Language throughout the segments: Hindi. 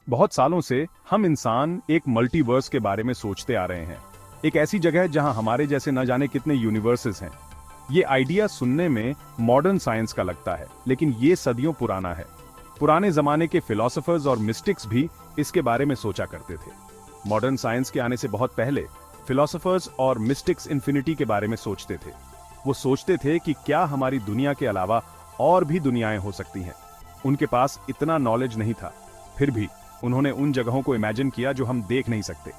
बहुत सालों से हम इंसान एक मल्टीवर्स के बारे में सोचते आ रहे हैं। एक ऐसी जगह जहां हमारे जैसे न जाने कितने यूनिवर्सेस हैं। ये आइडिया सुनने में मॉडर्न साइंस का लगता है, लेकिन ये सदियों पुराना है। पुराने जमाने के फिलोसोफर्स और मिस्टिक्स भी इसके बारे में सोचा करते थे। मॉडर्न साइंस के आने से बहुत पहले फिलोसोफर्स और मिस्टिक्स इन्फिनिटी के बारे में सोचते थे। वो सोचते थे कि क्या हमारी दुनिया के अलावा और भी दुनियाएं हो सकती हैं। उनके पास इतना नॉलेज नहीं था, फिर भी उन्होंने उन जगहों को इमेजिन किया जो हम देख नहीं सकते।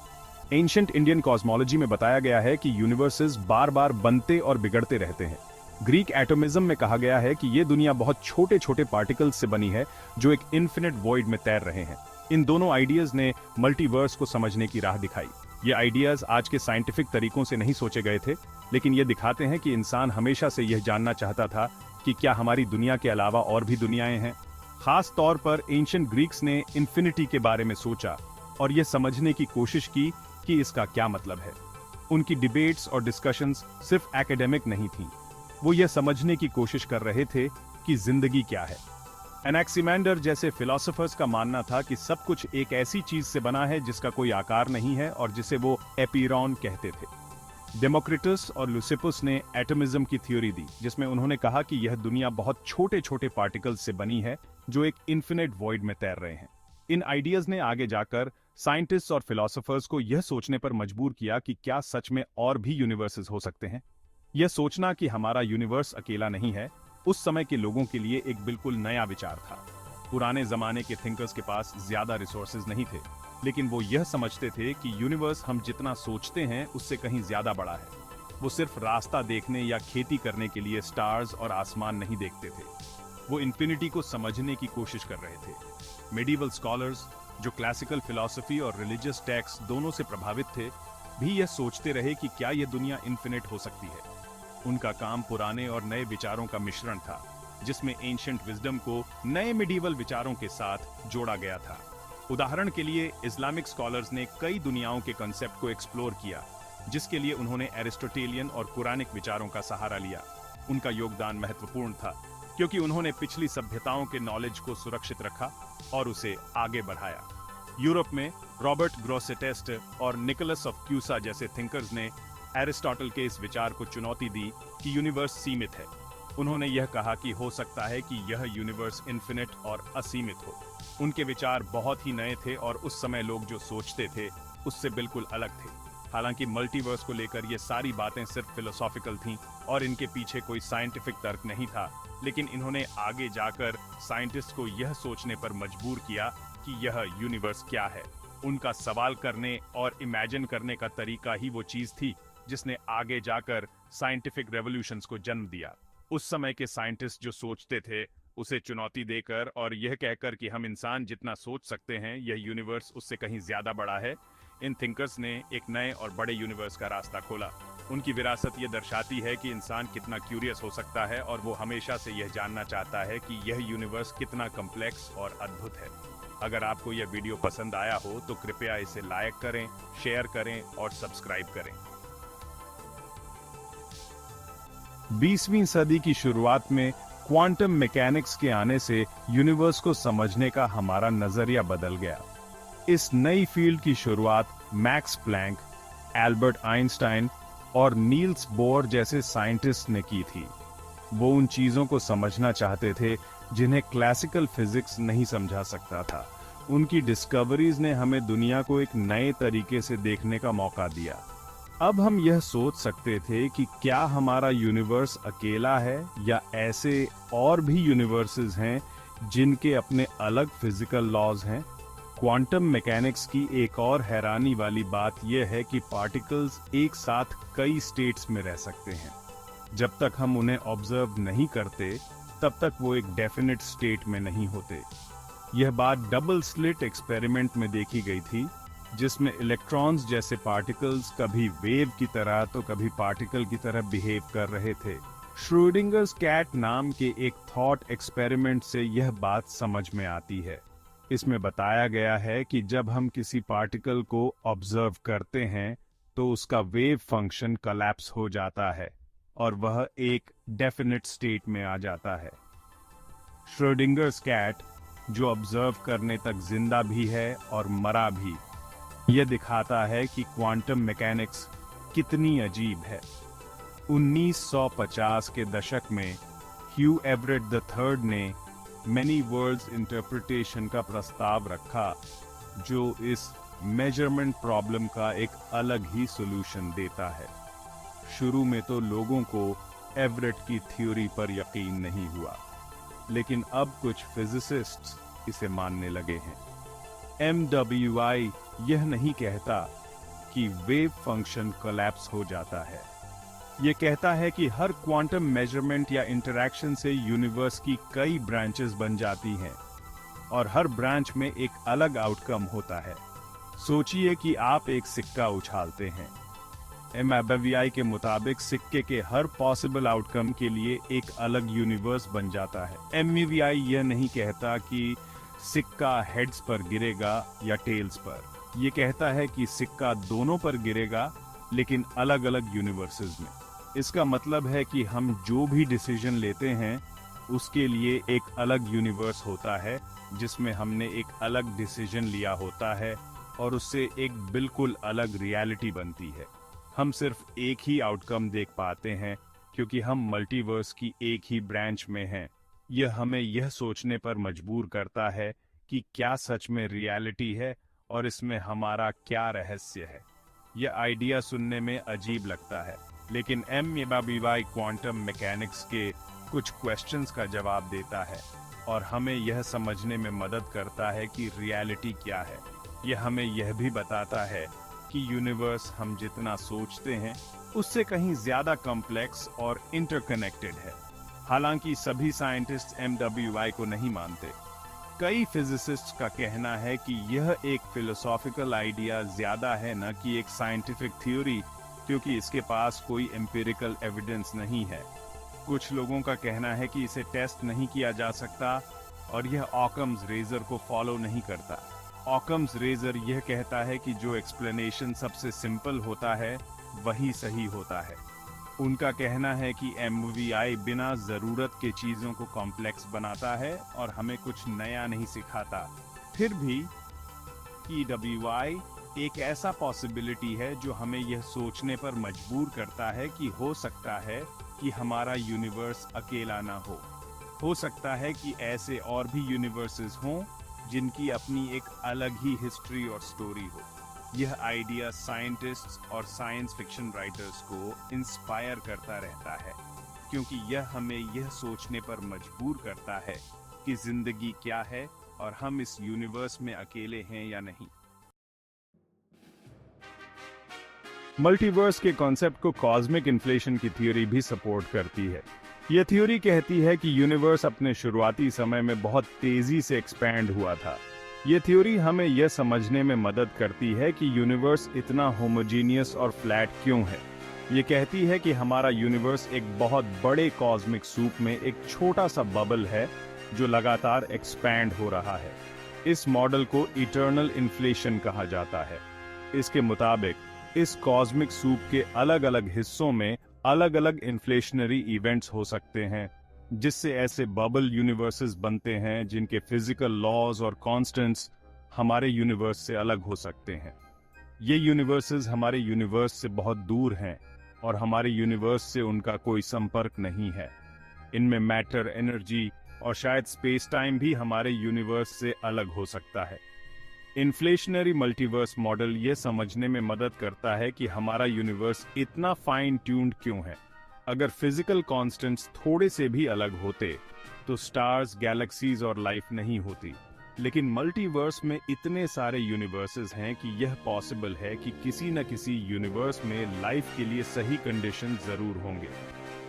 एंशिएंट इंडियन कॉस्मोलॉजी में बताया गया है कि यूनिवर्सेस बार बार बनते और बिगड़ते रहते हैं। ग्रीक एटॉमिज्म में कहा गया है कि ये दुनिया बहुत छोटे छोटे पार्टिकल्स से बनी है जो एक इन्फिनिट वॉइड में तैर रहे हैं। इन दोनों आइडियाज ने मल्टीवर्स को समझने की राह दिखाई। ये आइडियाज आज के साइंटिफिक तरीकों से नहीं सोचे गए थे, लेकिन ये दिखाते हैं कि इंसान हमेशा से यह जानना चाहता था कि क्या हमारी दुनिया के अलावा और भी दुनियाएं हैं। खास तौर पर एंशिएंट ग्रीक्स ने इन्फिनिटी के बारे में सोचा और यह समझने की कोशिश की कि इसका क्या मतलब है। उनकी डिबेट्स और डिस्कशंस सिर्फ एकेडमिक नहीं थीं। वो यह समझने की कोशिश कर रहे थे कि जिंदगी क्या है। एनाक्सिमेंडर जैसे फिलोसोफर्स का मानना था कि सब कुछ एक ऐसी चीज से बना है जिसका कोई आकार नहीं है और जिसे वो एपीरॉन कहते थे। डेमोक्रिटस और लुसिपस ने एटमिज्म की थ्योरी दी, जिसमें उन्होंने कहा कि यह दुनिया बहुत छोटे छोटे पार्टिकल्स से बनी है जो एक इन्फिनिट वॉइड में तैर रहे हैं। इन आइडियाज ने आगे जाकर साइंटिस्ट्स और फिलोसोफर्स को यह सोचने पर मजबूर किया कि क्या सच में और भी यूनिवर्सेस हो सकते हैं। यह सोचना कि हमारा यूनिवर्स अकेला नहीं है, उस समय के लोगों के लिए एक बिल्कुल नया विचार था। पुराने जमाने के थिंकर्स के पास ज्यादा रिसोर्सेज नहीं थे, लेकिन वो यह समझते थे कि यूनिवर्स हम जितना सोचते हैं उससे कहीं ज्यादा बड़ा है। वो सिर्फ रास्ता देखने या खेती करने के लिए स्टार्स और आसमान नहीं देखते थे, वो इन्फिनिटी को समझने की कोशिश कर रहे थे। मेडिवल स्कॉलर्स, जो क्लासिकल फिलॉसफी और रिलीजियस टेक्स्ट दोनों से प्रभावित थे, भी यह सोचते रहे कि क्या यह दुनिया इन्फिनिट हो सकती है। उनका काम पुराने और नए विचारों का मिश्रण था, जिसमें एंशिएंट विजडम को नए मेडिवल विचारों के साथ जोड़ा गया था। उदाहरण के लिए इस्लामिक स्कॉलर्स ने कई दुनियाओं के कॉन्सेप्ट को एक्सप्लोर किया, जिसके लिए उन्होंने एरिस्टोटेलियन और कुरानिक विचारों का सहारा लिया। उनका योगदान महत्वपूर्ण था, क्योंकि उन्होंने पिछली सभ्यताओं के नॉलेज को सुरक्षित रखा और उसे आगे बढ़ाया। यूरोप में रॉबर्ट ग्रोसेटेस्ट और निकोलस ऑफ क्यूसा जैसे थिंकर्स ने एरिस्टोटल के इस विचार को चुनौती दी कि यूनिवर्स सीमित है। उन्होंने यह कहा कि हो सकता है कि यह यूनिवर्स इन्फिनिट और असीमित हो। उनके विचार बहुत ही नए थे और उस समय लोग जो सोचते थे उससे बिल्कुल अलग थे। हालांकि मल्टीवर्स को लेकर ये सारी बातें सिर्फ फिलोसॉफिकल थीं और इनके पीछे कोई साइंटिफिक तर्क नहीं था, लेकिन इन्होंने आगे जाकर साइंटिस्ट को यह सोचने पर मजबूर किया कि यह यूनिवर्स क्या है। उनका सवाल करने और इमेजिन करने का तरीका ही वो चीज थी जिसने आगे जाकर साइंटिफिक रेवोल्यूशंस को जन्म दिया। उस समय के साइंटिस्ट जो सोचते थे उसे चुनौती देकर और यह कहकर कि हम इंसान जितना सोच सकते हैं यह यूनिवर्स उससे कहीं ज्यादा बड़ा है, इन थिंकर्स ने एक नए और बड़े यूनिवर्स का रास्ता खोला। उनकी विरासत ये दर्शाती है कि इंसान कितना क्यूरियस हो सकता है और वो हमेशा से यह जानना चाहता है कि यह यूनिवर्स कितना कॉम्प्लेक्स और अद्भुत है। अगर आपको यह वीडियो पसंद आया हो तो कृपया इसे लाइक करें, शेयर करें और सब्सक्राइब करें। 20वीं सदी की शुरुआत में क्वांटम मैकेनिक्स के आने से यूनिवर्स को समझने का हमारा नजरिया बदल गया। इस नई फील्ड की शुरुआत मैक्स प्लैंक, एल्बर्ट आइंस्टाइन और नील्स बोर जैसे साइंटिस्ट ने की थी। वो उन चीजों को समझना चाहते थे जिन्हें क्लासिकल फिजिक्स नहीं समझा सकता था। उनकी डिस्कवरीज ने हमें दुनिया को एक नए तरीके से देखने का मौका दिया। अब हम यह सोच सकते थे कि क्या हमारा यूनिवर्स अकेला है या ऐसे और भी यूनिवर्सेस हैं जिनके अपने अलग फिजिकल लॉज हैं। क्वांटम मैकेनिक्स की एक और हैरानी वाली बात यह है कि पार्टिकल्स एक साथ कई स्टेट्स में रह सकते हैं। जब तक हम उन्हें ऑब्जर्व नहीं करते तब तक वो एक डेफिनेट स्टेट में नहीं होते। यह बात डबल स्लिट एक्सपेरिमेंट में देखी गई थी, जिसमें इलेक्ट्रॉन्स जैसे पार्टिकल्स कभी वेव की तरह तो कभी पार्टिकल की तरह बिहेव कर रहे थे। श्रोडिंगर्स कैट नाम के एक थॉट एक्सपेरिमेंट से यह बात समझ में आती है। इसमें बताया गया है कि जब हम किसी पार्टिकल को ऑब्जर्व करते हैं तो उसका वेव फंक्शन कोलैप्स हो जाता है और वह एक डेफिनेट स्टेट में आ जाता है। श्रोडिंगर्स कैट जो ऑब्जर्व करने तक जिंदा भी है और मरा भी। यह दिखाता है कि क्वांटम मैकेनिक्स कितनी अजीब है। 1950 के दशक में ह्यू एवरेट III ने मैनी वर्ल्ड्स इंटरप्रिटेशन का प्रस्ताव रखा, जो इस मेजरमेंट प्रॉब्लम का एक अलग ही सॉल्यूशन देता है। शुरू में तो लोगों को एवरेट की थ्योरी पर यकीन नहीं हुआ, लेकिन अब कुछ फिजिसिस्ट्स इसे मानने लगे हैं। MWI यह नहीं कहता कि वेव फंक्शन कोलैप्स हो जाता है। यह कहता है कि हर क्वांटम मेजरमेंट या इंटरैक्शन से यूनिवर्स की कई ब्रांचेस बन जाती हैं और हर ब्रांच में एक अलग आउटकम होता है। सोचिए कि आप एक सिक्का उछालते हैं। MWI के मुताबिक सिक्के के हर पॉसिबल आउटकम के लिए एक अलग यूनिवर्स बन जाता है। MWI यह नहीं कहता कि सिक्का हेड्स पर गिरेगा या टेल्स पर। यह कहता है कि सिक्का दोनों पर गिरेगा, लेकिन अलग अलग यूनिवर्सेस में। इसका मतलब है कि हम जो भी डिसीजन लेते हैं उसके लिए एक अलग यूनिवर्स होता है जिसमें हमने एक अलग डिसीजन लिया होता है और उससे एक बिल्कुल अलग रियलिटी बनती है। हम सिर्फ एक ही आउटकम देख पाते हैं क्योंकि हम मल्टीवर्स की एक ही ब्रांच में हैं। यह हमें यह सोचने पर मजबूर करता है कि क्या सच में रियलिटी है और इसमें हमारा क्या रहस्य है। यह आइडिया सुनने में अजीब लगता है, लेकिन MWI क्वांटम मैकेनिक्स के कुछ क्वेश्चंस का जवाब देता है और हमें यह समझने में मदद करता है कि रियलिटी क्या है। यह हमें यह भी बताता है कि यूनिवर्स हम जितना सोचते हैं उससे कहीं ज्यादा कॉम्प्लेक्स और इंटरकनेक्टेड है। हालांकि सभी साइंटिस्ट MWI को नहीं मानते। कई फिजिसिस्ट्स का कहना है कि यह एक फिलोसॉफिकल आइडिया ज्यादा है न कि एक साइंटिफिक थ्योरी, क्योंकि इसके पास कोई एम्पिरिकल एविडेंस नहीं है। कुछ लोगों का कहना है कि इसे टेस्ट नहीं किया जा सकता और यह ऑकम्स रेजर को फॉलो नहीं करता। ऑकम्स रेजर यह कहता है कि जो एक्सप्लेनेशन सबसे सिंपल होता है वही सही होता है। उनका कहना है कि MWI बिना जरूरत के चीजों को कॉम्प्लेक्स बनाता है और हमें कुछ नया नहीं सिखाता। फिर भी PWI एक ऐसा पॉसिबिलिटी है जो हमें यह सोचने पर मजबूर करता है कि हो सकता है कि हमारा यूनिवर्स अकेला ना हो। हो सकता है कि ऐसे और भी यूनिवर्सेस हों जिनकी अपनी एक अलग ही हिस्ट्री और स्टोरी हो। यह आइडिया साइंटिस्ट्स और साइंस फिक्शन राइटर्स को इंस्पायर करता रहता है, क्योंकि यह हमें यह सोचने पर मजबूर करता है कि जिंदगी क्या है और हम इस यूनिवर्स में अकेले हैं या नहीं। मल्टीवर्स के कॉन्सेप्ट को कॉस्मिक इन्फ्लेशन की थ्योरी भी सपोर्ट करती है। यह थ्योरी कहती है कि यूनिवर्स अपने शुरुआती समय में बहुत तेजी से एक्सपैंड हुआ था। यह थ्योरी हमें यह समझने में मदद करती है कि यूनिवर्स इतना होमोजीनियस और फ्लैट क्यों है। यह कहती है कि हमारा यूनिवर्स एक बहुत बड़े कॉस्मिक सूप में एक छोटा सा बबल है जो लगातार एक्सपैंड हो रहा है। इस मॉडल को इटर्नल इन्फ्लेशन कहा जाता है। इसके मुताबिक इस कॉस्मिक सूप के अलग अलग हिस्सों में अलग अलग इन्फ्लेशनरी इवेंट्स हो सकते हैं, जिससे ऐसे बबल यूनिवर्सेस बनते हैं जिनके फिजिकल लॉज और कांस्टेंट्स हमारे यूनिवर्स से अलग हो सकते हैं। ये यूनिवर्सेस हमारे यूनिवर्स से बहुत दूर हैं और हमारे यूनिवर्स से उनका कोई संपर्क नहीं है। इनमें मैटर, एनर्जी और शायद स्पेस टाइम भी हमारे यूनिवर्स से अलग हो सकता है। इन्फ्लेशनरी मल्टीवर्स मॉडल यह समझने में मदद करता है कि हमारा यूनिवर्स इतना फाइन ट्यून्ड क्यों है। अगर फिजिकल कांस्टेंट्स थोड़े से भी अलग होते तो स्टार्स, गैलेक्सीज और लाइफ नहीं होती। लेकिन मल्टीवर्स में इतने सारे यूनिवर्सेस हैं कि यह पॉसिबल है कि किसी न किसी यूनिवर्स में लाइफ के लिए सही कंडीशन जरूर होंगे।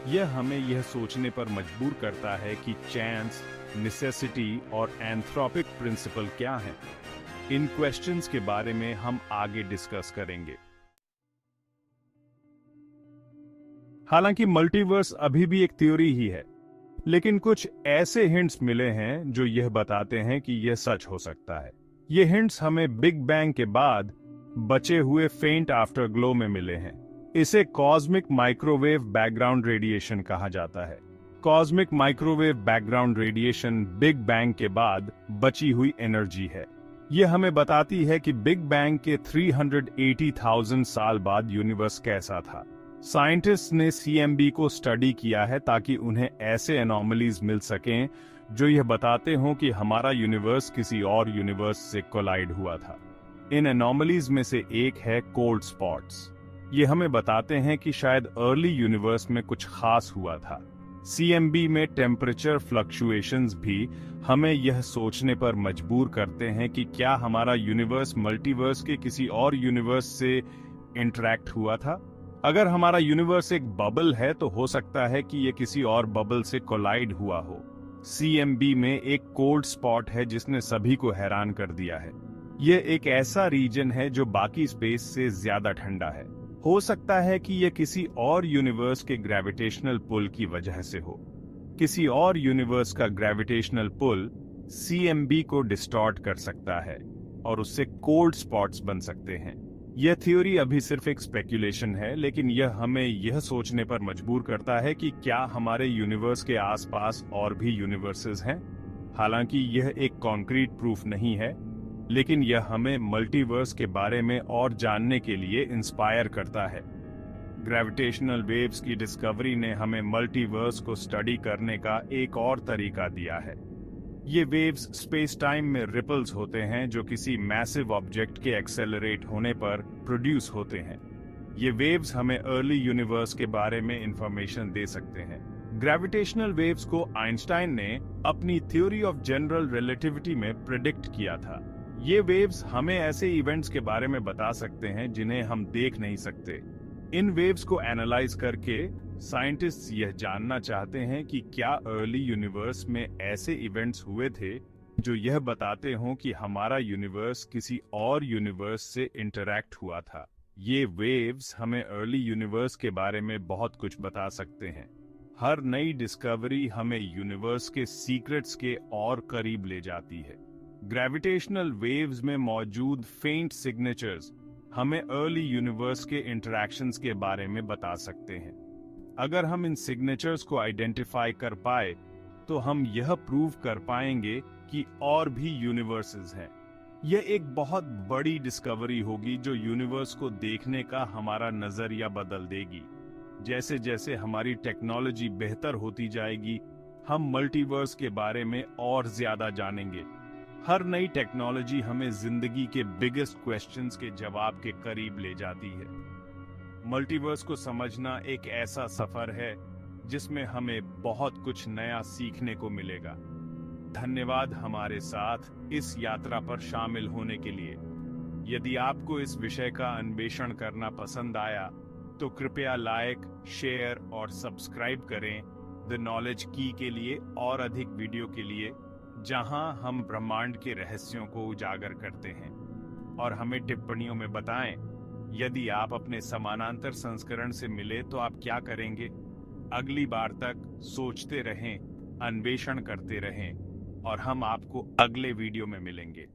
यह हमें यह सोचने पर मजबूर करता है कि चांस, नेसेसिटी और एंथ्रोपिक प्रिंसिपल क्या हैं। इन क्वेश्चंस के बारे में हम आगे डिस्कस करेंगे। हालांकि मल्टीवर्स अभी भी एक थ्योरी ही है, लेकिन कुछ ऐसे हिंट्स मिले हैं जो यह बताते हैं कि यह सच हो सकता है। ये हिंट्स हमें बिग बैंग के बाद बचे हुए फेंट आफ्टर ग्लो में मिले हैं। इसे कॉस्मिक माइक्रोवेव बैकग्राउंड रेडिएशन कहा जाता है। Cosmic microwave background radiation big bang के बाद बची हुई एनर्जी है। यह हमें बताती है कि बिग बैंग के 380,000 साल बाद यूनिवर्स कैसा था। साइंटिस्ट ने सीएमबी को स्टडी किया है ताकि उन्हें ऐसे एनॉमलीज मिल सकें जो यह बताते हों कि हमारा यूनिवर्स किसी और यूनिवर्स से कोलाइड हुआ था। इन एनॉमलीज में से एक है कोल्ड स्पॉट्स। ये हमें बताते हैं कि शायद अर्ली यूनिवर्स में कुछ खास हुआ था। सीएमबी में टेम्परेचर फ्लक्चुएशंस भी हमें यह सोचने पर मजबूर करते हैं कि क्या हमारा यूनिवर्स मल्टीवर्स के किसी और यूनिवर्स से इंटरैक्ट हुआ था। अगर हमारा यूनिवर्स एक बबल है तो हो सकता है कि यह किसी और बबल से कोलाइड हुआ हो। सीएमबी में एक कोल्ड स्पॉट है जिसने सभी को हैरान कर दिया है। यह एक ऐसा रीजन है जो बाकी स्पेस से ज्यादा ठंडा है। हो सकता है कि यह किसी और यूनिवर्स के ग्रेविटेशनल पुल की वजह से हो। किसी और यूनिवर्स का ग्रेविटेशनल पुल सीएमबी को डिस्टॉर्ट कर सकता है और उससे कोल्ड स्पॉट्स बन सकते हैं। यह थ्योरी अभी सिर्फ एक स्पेक्यूलेशन है, लेकिन यह हमें यह सोचने पर मजबूर करता है कि क्या हमारे यूनिवर्स के आसपास और भी यूनिवर्सेस हैं। हालांकि यह एक कॉन्क्रीट प्रूफ नहीं है, लेकिन यह हमें मल्टीवर्स के बारे में और जानने के लिए इंस्पायर करता है। ग्रेविटेशनल वेव्स की डिस्कवरी ने हमें मल्टीवर्स को स्टडी करने का एक और तरीका दिया है। ये वेव्स स्पेस टाइम में रिपल्स होते हैं जो किसी मैसिव ऑब्जेक्ट के एक्सेलरेट होने पर प्रोड्यूस होते हैं। ये वेव्स हमें अर्ली यूनिवर्स के बारे में इंफॉर्मेशन दे सकते हैं। ग्रेविटेशनल वेव्स को आइंस्टाइन ने अपनी थ्योरी ऑफ जनरल रिलेटिविटी में प्रेडिक्ट किया था। ये वेव्स हमें ऐसे इवेंट्स के बारे में बता सकते हैं जिन्हें हम देख नहीं सकते। इन वेव्स को एनालाइज करके साइंटिस्ट्स यह जानना चाहते हैं कि क्या अर्ली यूनिवर्स में ऐसे इवेंट्स हुए थे जो यह बताते हों कि हमारा यूनिवर्स किसी और यूनिवर्स से इंटरैक्ट हुआ था। ये वेव्स हमें अर्ली यूनिवर्स के बारे में बहुत कुछ बता सकते हैं। हर नई डिस्कवरी हमें यूनिवर्स के सीक्रेट्स के और करीब ले जाती है। ग्रेविटेशनल वेव्स में मौजूद फेंट सिग्नेचर्स हमें अर्ली यूनिवर्स के इंटरैक्शंस के बारे में बता सकते हैं। अगर हम इन सिग्नेचर्स को आइडेंटिफाई कर पाए तो हम यह प्रूव कर पाएंगे कि और भी यूनिवर्सेस हैं। यह एक बहुत बड़ी डिस्कवरी होगी जो यूनिवर्स को देखने का हमारा नजरिया बदल देगी। जैसे जैसे हमारी टेक्नोलॉजी बेहतर होती जाएगी, हम मल्टीवर्स के बारे में और ज्यादा जानेंगे। हर नई टेक्नोलॉजी हमें जिंदगी के बिगेस्ट क्वेश्चंस के जवाब के करीब ले जाती है। मल्टीवर्स को समझना एक ऐसा सफर है जिसमें हमें बहुत कुछ नया सीखने को मिलेगा। धन्यवाद हमारे साथ इस यात्रा पर शामिल होने के लिए। यदि आपको इस विषय का अन्वेषण करना पसंद आया तो कृपया लाइक, शेयर और सब्सक्राइब करें द नॉलेज की के लिए और अधिक वीडियो के लिए जहां हम ब्रह्मांड के रहस्यों को उजागर करते हैं। और हमें टिप्पणियों में बताएं यदि आप अपने समानांतर संस्करण से मिले तो आप क्या करेंगे। अगली बार तक सोचते रहें, अन्वेषण करते रहें और हम आपको अगले वीडियो में मिलेंगे।